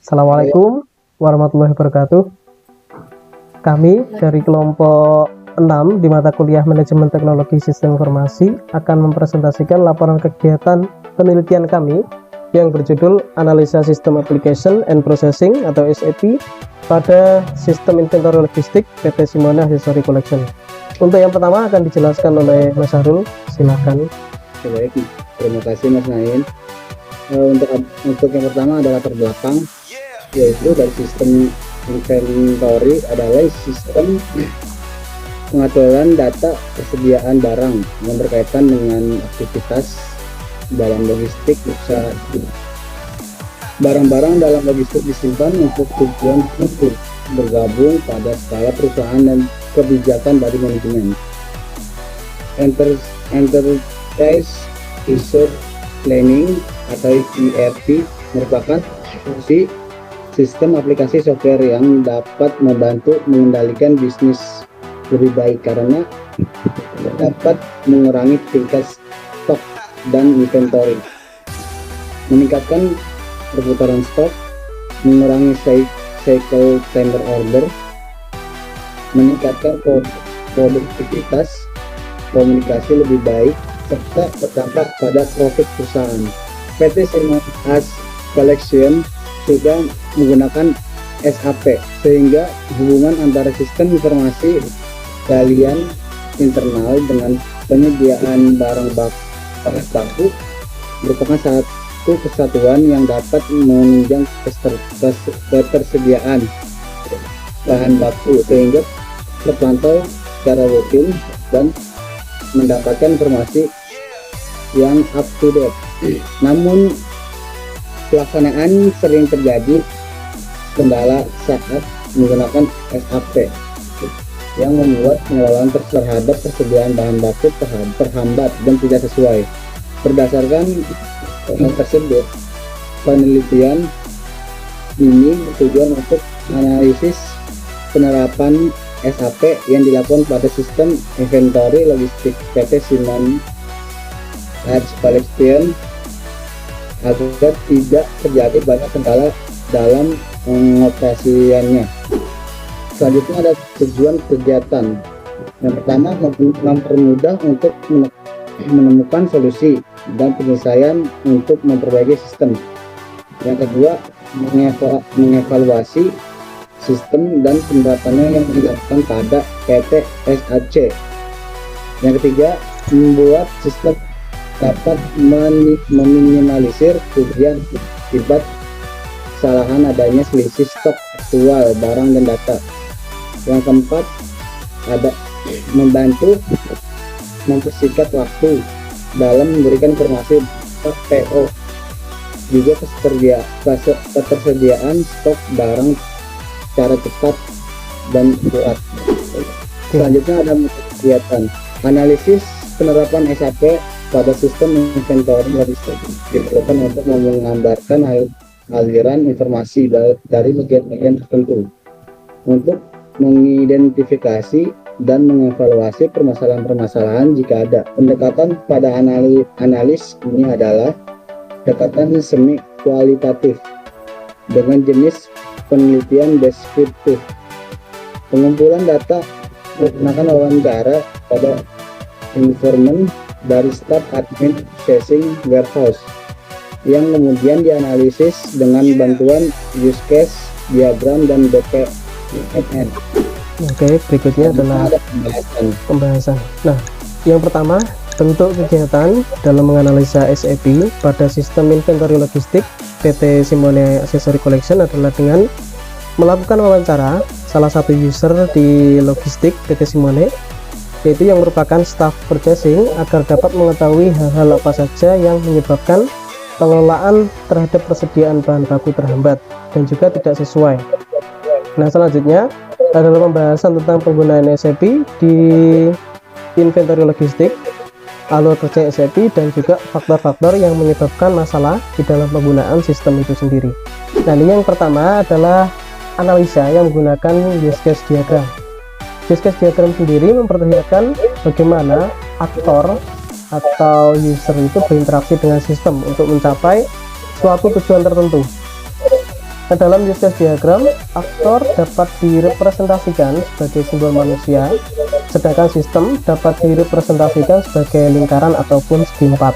Assalamualaikum warahmatullahi wabarakatuh. Kami dari kelompok 6 di mata kuliah Manajemen Teknologi Sistem Informasi akan mempresentasikan laporan kegiatan penelitian kami yang berjudul Analisa Sistem Application and Processing atau SAP pada Sistem Inventory Logistik PT Simone Accessory Collection. Untuk yang pertama akan dijelaskan oleh Mas Harul, silakan. Baik, terima kasih Mas Nain. Untuk yang pertama adalah latar belakang, yaitu dari sistem inventory adalah sistem pengaturan data persediaan barang yang berkaitan dengan aktivitas dalam logistik usaha. Barang-barang dalam logistik disimpan untuk tujuan tertentu, bergabung pada skala perusahaan dan kebijakan dari manajemen. Enterprise Resource Planning atau ERP merupakan fungsi sistem aplikasi software yang dapat membantu mengendalikan bisnis lebih baik karena dapat mengurangi tingkat stok dan inventory, meningkatkan perputaran stok, mengurangi cycle time order, meningkatkan produktivitas, komunikasi lebih baik, serta berdampak pada profit perusahaan. PT Simone Accessory Collection sudah menggunakan SAP sehingga hubungan antara sistem informasi kalian internal dengan penyediaan barang baku merupakan satu kesatuan yang dapat menunjang ketersediaan bahan baku sehingga terpantau secara rutin dan mendapatkan informasi yang up to date. Namun pelaksanaan sering terjadi kendala saat menggunakan SAP yang membuat pengelolaan terhadap persediaan bahan baku terhambat dan tidak sesuai. Berdasarkan hal tersebut, penelitian ini bertujuan untuk analisis penerapan SAP yang dilakukan pada sistem inventory logistik PT Simone Accessory Collection agar tidak terjadi banyak kendala dalam pengoperasiannya. Selanjutnya ada tujuan kegiatan. Yang pertama, mempermudah untuk menemukan solusi dan penyelesaian untuk memperbaiki sistem. Yang kedua, mengevaluasi sistem dan penerapannya yang dilakukan pada PT SAC. Yang ketiga, membuat sistem dapat meminimalisir kerugian akibat kesalahan adanya selisih stok aktual barang dan data. Yang keempat, ada membantu mempersingkat waktu dalam memberikan informasi PO, juga ketersediaan stok barang secara cepat dan akurat. Selanjutnya ada kegiatan analisis penerapan SAP pada sistem inventory logistik diperlukan untuk menggambarkan aliran informasi dari bagian-bagian tertentu untuk mengidentifikasi dan mengevaluasi permasalahan-permasalahan jika ada. Pendekatan pada analis ini adalah pendekatan semi kualitatif dengan jenis penelitian deskriptif. Pengumpulan data menggunakan wawancara pada informan dari staf admin purchasing warehouse yang kemudian dianalisis dengan bantuan use case diagram dan BPMN. Oke, berikutnya adalah pembahasan. Nah, yang pertama, bentuk kegiatan dalam menganalisa SAP pada sistem inventory logistik PT Simone Accessory Collection adalah dengan melakukan wawancara salah satu user di logistik PT Simone, yaitu yang merupakan staff purchasing, agar dapat mengetahui hal-hal apa saja yang menyebabkan pengelolaan terhadap persediaan bahan baku terhambat dan juga tidak sesuai. Nah, selanjutnya adalah pembahasan tentang penggunaan SAP di inventory logistik, alur kerja SAP, dan juga faktor-faktor yang menyebabkan masalah di dalam penggunaan sistem itu sendiri. Nah, ini yang pertama adalah analisa yang menggunakan use case diagram. Use case diagram sendiri memperlihatkan bagaimana aktor atau user itu berinteraksi dengan sistem untuk mencapai suatu tujuan tertentu. Nah, dalam use case diagram, aktor dapat direpresentasikan sebagai simbol manusia, sedangkan sistem dapat direpresentasikan sebagai lingkaran ataupun segi empat.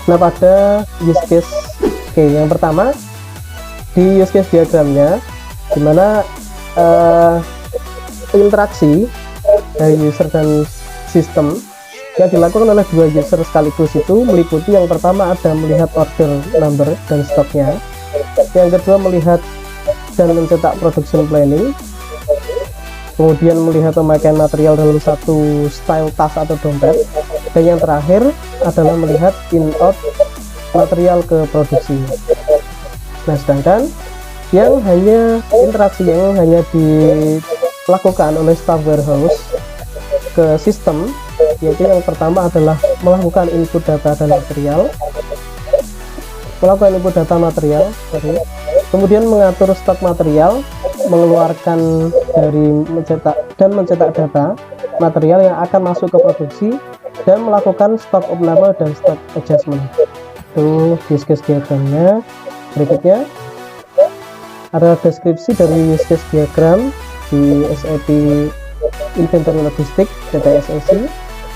Nah, pada use case yang pertama, di use case diagramnya, dimana interaksi dari user dan sistem yang dilakukan oleh dua user sekaligus itu meliputi yang pertama ada melihat order number dan stoknya, yang kedua melihat dan mencetak production planning, kemudian melihat pemakaian material dalam satu style tas atau dompet, dan yang terakhir adalah melihat in out material ke produksi. Nah, sedangkan yang hanya interaksi yang hanya dilakukan oleh staff warehouse ke sistem, yaitu yang pertama adalah melakukan input data dan material, kemudian mengatur stok material, mengeluarkan dari mencetak data material yang akan masuk ke produksi, dan melakukan stock abnormal dan stock adjustment. Itu use case diagramnya. Berikutnya adalah deskripsi dari use case diagram di SAP Inventory Logistics PTSLC.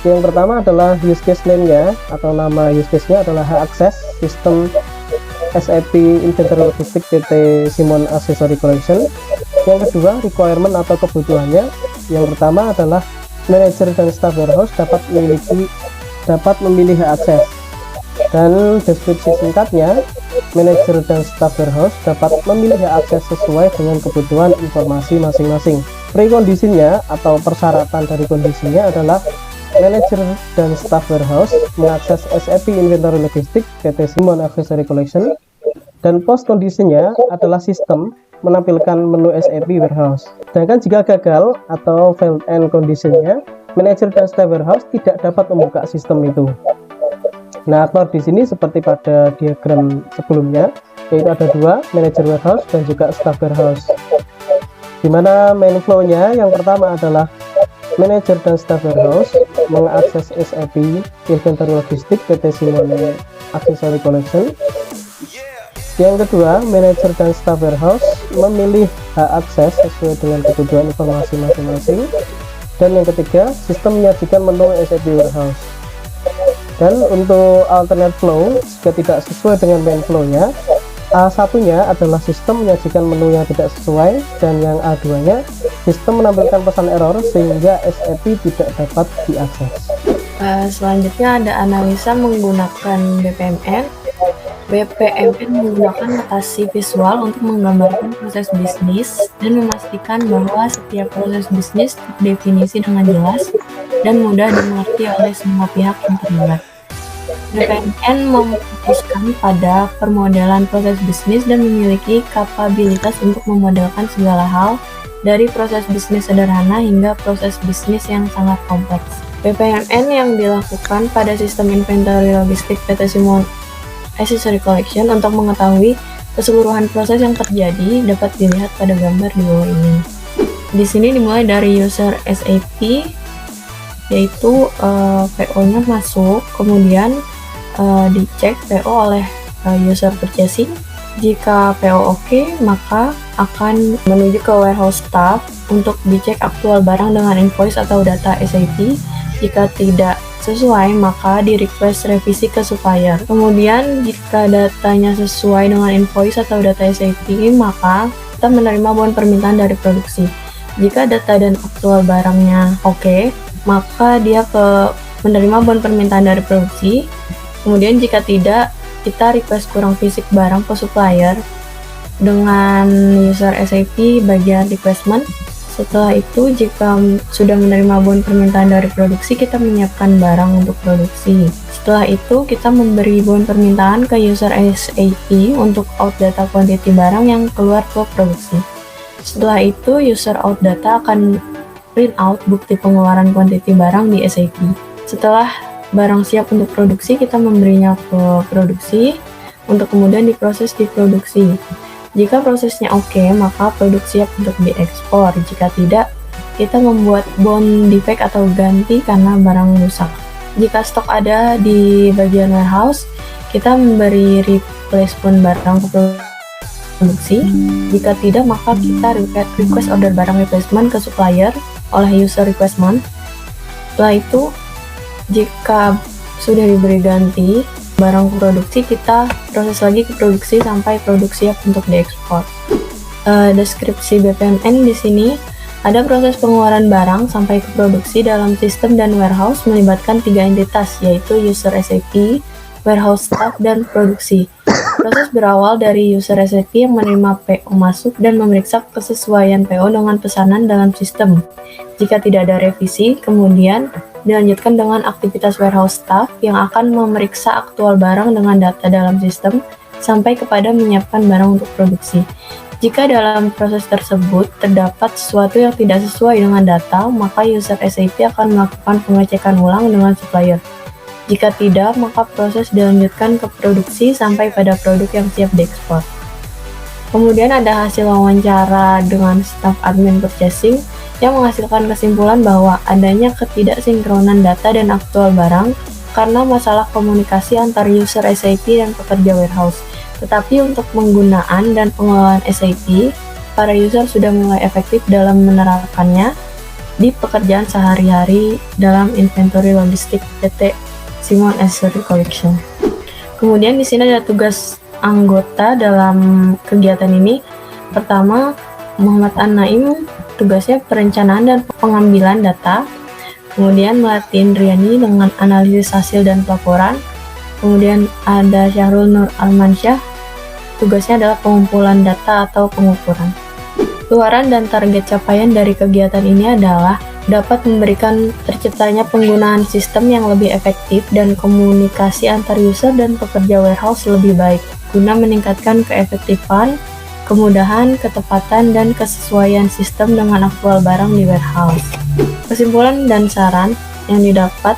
Yang pertama adalah use case name-nya atau nama use case-nya adalah H-Access System SAP Inventory Logistics PT Simon Accessory Collection. Yang kedua, requirement atau kebutuhannya. Yang pertama adalah manajer dan staff warehouse dapat memilih H-Access. Dan deskripsi singkatnya, manajer dan staff warehouse dapat memilih H-Access sesuai dengan kebutuhan informasi masing-masing. Prekondisinya atau persyaratan dari kondisinya adalah manajer dan staff warehouse mengakses SAP Inventory Logistics PT Simon Accessory Collection, dan post kondisinya adalah sistem menampilkan menu SAP Warehouse. Sedangkan jika gagal atau failed end kondisinya, manajer dan staff warehouse tidak dapat membuka sistem itu. Nah, aktor di sini seperti pada diagram sebelumnya, yaitu ada dua, manajer warehouse dan juga staff warehouse. Di mana main flow-nya yang pertama adalah manajer dan staff warehouse mengakses SAP Inventory Logistics PT Simone Accessory Collection. Yang kedua, manajer dan staff warehouse memilih H-Access sesuai dengan kebutuhan informasi masing-masing. Dan yang ketiga, sistem menyajikan menu SAP Warehouse. Dan untuk alternate flow, jika tidak sesuai dengan main flow-nya, A1-nya adalah sistem menyajikan menu yang tidak sesuai, dan yang A2-nya sistem menampilkan pesan error sehingga SAP tidak dapat diakses. Selanjutnya ada analisa menggunakan BPMN. BPMN menggunakan notasi visual untuk menggambarkan proses bisnis dan memastikan bahwa setiap proses bisnis terdefinisi dengan jelas dan mudah dimengerti oleh semua pihak yang terlibat. BPMN memfokuskan pada permodelan proses bisnis dan memiliki kapabilitas untuk memodelkan segala hal dari proses bisnis sederhana hingga proses bisnis yang sangat kompleks. BPMN yang dilakukan pada sistem inventory logistik PT Simon Accessory Collection untuk mengetahui keseluruhan proses yang terjadi dapat dilihat pada gambar di bawah ini. Di sini dimulai dari user SAP, yaitu PO-nya masuk, kemudian dicek PO oleh user purchasing. Jika PO oke, maka akan menuju ke warehouse staff untuk dicek aktual barang dengan invoice atau data SAP. Jika tidak sesuai, maka di request revisi ke supplier. Kemudian jika datanya sesuai dengan invoice atau data SAP, maka kita menerima bon permintaan dari produksi. Jika data dan aktual barangnya oke, maka dia menerima bon permintaan dari produksi. Kemudian jika tidak, kita request kurang fisik barang ke supplier dengan user SAP bagian requestment. Setelah itu, jika sudah menerima bon permintaan dari produksi, kita menyiapkan barang untuk produksi. Setelah itu, kita memberi bon permintaan ke user SAP untuk out data quantity barang yang keluar ke produksi. Setelah itu, user out data akan print out bukti pengeluaran quantity barang di SAP. Setelah barang siap untuk produksi, kita memberinya ke produksi untuk kemudian diproses di produksi. Jika prosesnya oke, maka produk siap untuk diekspor. Jika tidak, kita membuat bon defect atau ganti karena barang rusak. Jika stok ada di bagian warehouse, kita memberi replacement barang ke produksi. Jika tidak, maka kita request order barang replacement ke supplier oleh user requestment. Setelah itu, jika sudah diberi ganti barang produksi, kita proses lagi ke produksi sampai produksi siap untuk diekspor. Deskripsi BPMN di sini ada proses pengeluaran barang sampai ke produksi dalam sistem dan warehouse melibatkan 3 entitas, yaitu user SAP, warehouse staff, dan produksi. Proses berawal dari user SAP yang menerima PO masuk dan memeriksa kesesuaian PO dengan pesanan dalam sistem. Jika tidak ada revisi, kemudian dilanjutkan dengan aktivitas warehouse staff yang akan memeriksa aktual barang dengan data dalam sistem sampai kepada menyiapkan barang untuk produksi. Jika dalam proses tersebut terdapat sesuatu yang tidak sesuai dengan data, maka user SAP akan melakukan pengecekan ulang dengan supplier. Jika tidak, maka proses dilanjutkan ke produksi sampai pada produk yang siap diekspor. Kemudian ada hasil wawancara dengan staf admin purchasing yang menghasilkan kesimpulan bahwa adanya ketidaksinkronan data dan aktual barang karena masalah komunikasi antar user SAP dan pekerja warehouse. Tetapi untuk penggunaan dan pengelolaan SAP, para user sudah mulai efektif dalam menerapkannya di pekerjaan sehari-hari dalam inventory logistik PT Simon Asset Collection. Kemudian di sini ada tugas anggota dalam kegiatan ini. Pertama, Muhammad An-Naim tugasnya perencanaan dan pengambilan data. Kemudian Melati Indriani dengan analisis hasil dan pelaporan. Kemudian ada Syahrul Nur Almansyah, tugasnya adalah pengumpulan data atau pengukuran. Luaran dan target capaian dari kegiatan ini adalah dapat memberikan terciptanya penggunaan sistem yang lebih efektif dan komunikasi antar user dan pekerja warehouse lebih baik, guna meningkatkan keefektifan, kemudahan, ketepatan, dan kesesuaian sistem dengan aktual barang di warehouse. Kesimpulan dan saran yang didapat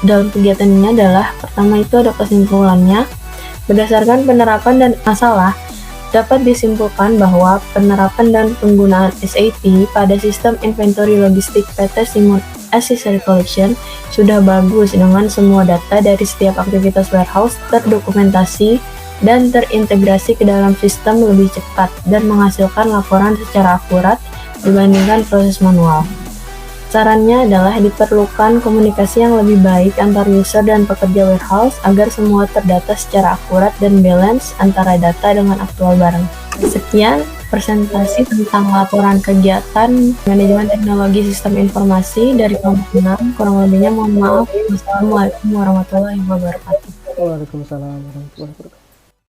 dalam kegiatan ini adalah, pertama itu ada kesimpulannya. Berdasarkan penerapan dan masalah, dapat disimpulkan bahwa penerapan dan penggunaan SAP pada sistem inventory logistik PT Simon Asset Collection sudah bagus dengan semua data dari setiap aktivitas warehouse terdokumentasi dan terintegrasi ke dalam sistem lebih cepat dan menghasilkan laporan secara akurat dibandingkan proses manual. Sarannya adalah diperlukan komunikasi yang lebih baik antar user dan pekerja warehouse agar semua terdata secara akurat dan balance antara data dengan aktual barang. Sekian presentasi tentang laporan kegiatan manajemen teknologi sistem informasi dari kelompok 6. Kurang lebihnya mohon maaf. Wassalamualaikum warahmatullahi wabarakatuh. Waalaikumsalam warahmatullahi wabarakatuh.